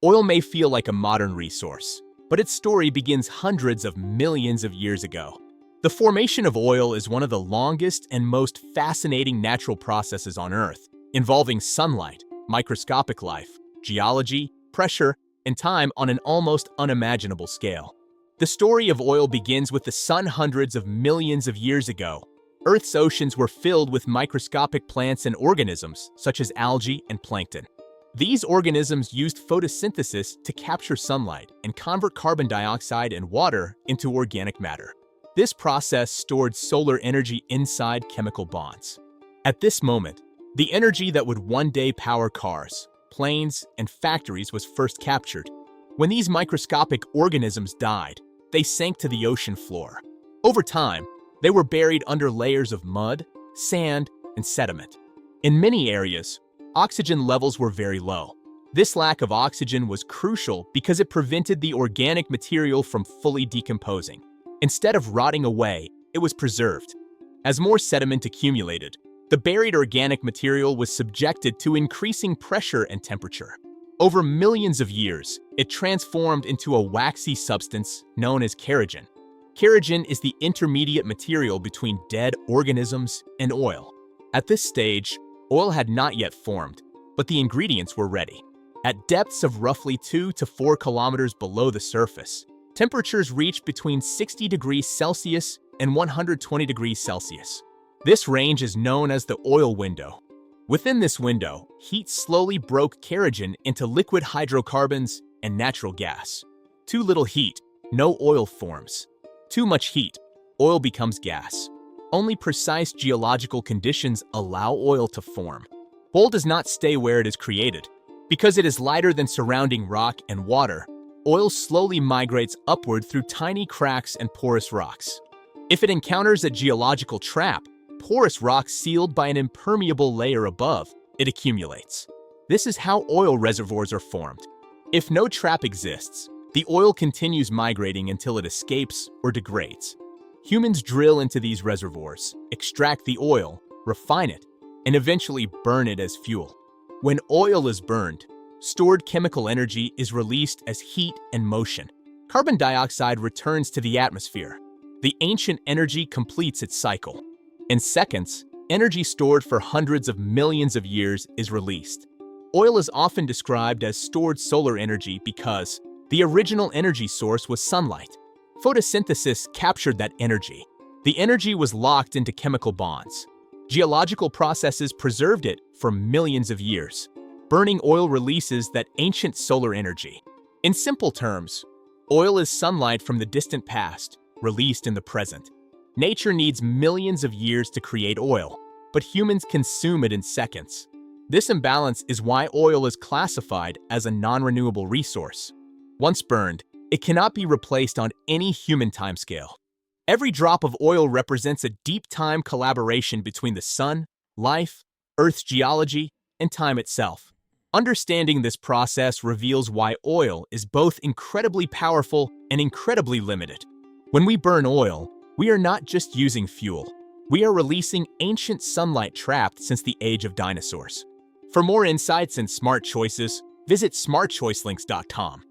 Oil may feel like a modern resource, but its story begins hundreds of millions of years ago. The formation of oil is one of the longest and most fascinating natural processes on Earth, involving sunlight, microscopic life, geology, pressure, and time on an almost unimaginable scale. The story of oil begins with the sun hundreds of millions of years ago. Earth's oceans were filled with microscopic plants and organisms, such as algae and plankton. These organisms used photosynthesis to capture sunlight and convert carbon dioxide and water into organic matter. This process stored solar energy inside chemical bonds. At this moment, the energy that would one day power cars, planes, and factories was first captured. When these microscopic organisms died, they sank to the ocean floor. Over time, they were buried under layers of mud, sand, and sediment. In many areas, oxygen levels were very low. This lack of oxygen was crucial because it prevented the organic material from fully decomposing. Instead of rotting away, it was preserved. As more sediment accumulated, the buried organic material was subjected to increasing pressure and temperature. Over millions of years, it transformed into a waxy substance known as kerogen. Kerogen is the intermediate material between dead organisms and oil. At this stage, oil had not yet formed, but the ingredients were ready. At depths of roughly 2 to 4 kilometers below the surface, temperatures reached between 60 degrees Celsius and 120 degrees Celsius. This range is known as the oil window. Within this window, heat slowly broke kerogen into liquid hydrocarbons and natural gas. Too little heat, no oil forms. Too much heat, oil becomes gas. Only precise geological conditions allow oil to form. Oil does not stay where it is created. Because it is lighter than surrounding rock and water, oil slowly migrates upward through tiny cracks and porous rocks. If it encounters a geological trap, porous rock sealed by an impermeable layer above, it accumulates. This is how oil reservoirs are formed. If no trap exists, the oil continues migrating until it escapes or degrades. Humans drill into these reservoirs, extract the oil, refine it, and eventually burn it as fuel. When oil is burned, stored chemical energy is released as heat and motion. Carbon dioxide returns to the atmosphere. The ancient energy completes its cycle. In seconds, energy stored for hundreds of millions of years is released. Oil is often described as stored solar energy because the original energy source was sunlight. Photosynthesis captured that energy. The energy was locked into chemical bonds. Geological processes preserved it for millions of years. Burning oil releases that ancient solar energy. In simple terms, oil is sunlight from the distant past, released in the present. Nature needs millions of years to create oil, but humans consume it in seconds. This imbalance is why oil is classified as a non-renewable resource. Once burned, it cannot be replaced on any human timescale. Every drop of oil represents a deep-time collaboration between the sun, life, Earth's geology, and time itself. Understanding this process reveals why oil is both incredibly powerful and incredibly limited. When we burn oil, we are not just using fuel. We are releasing ancient sunlight trapped since the age of dinosaurs. For more insights and smart choices, visit smartchoicelinks.com.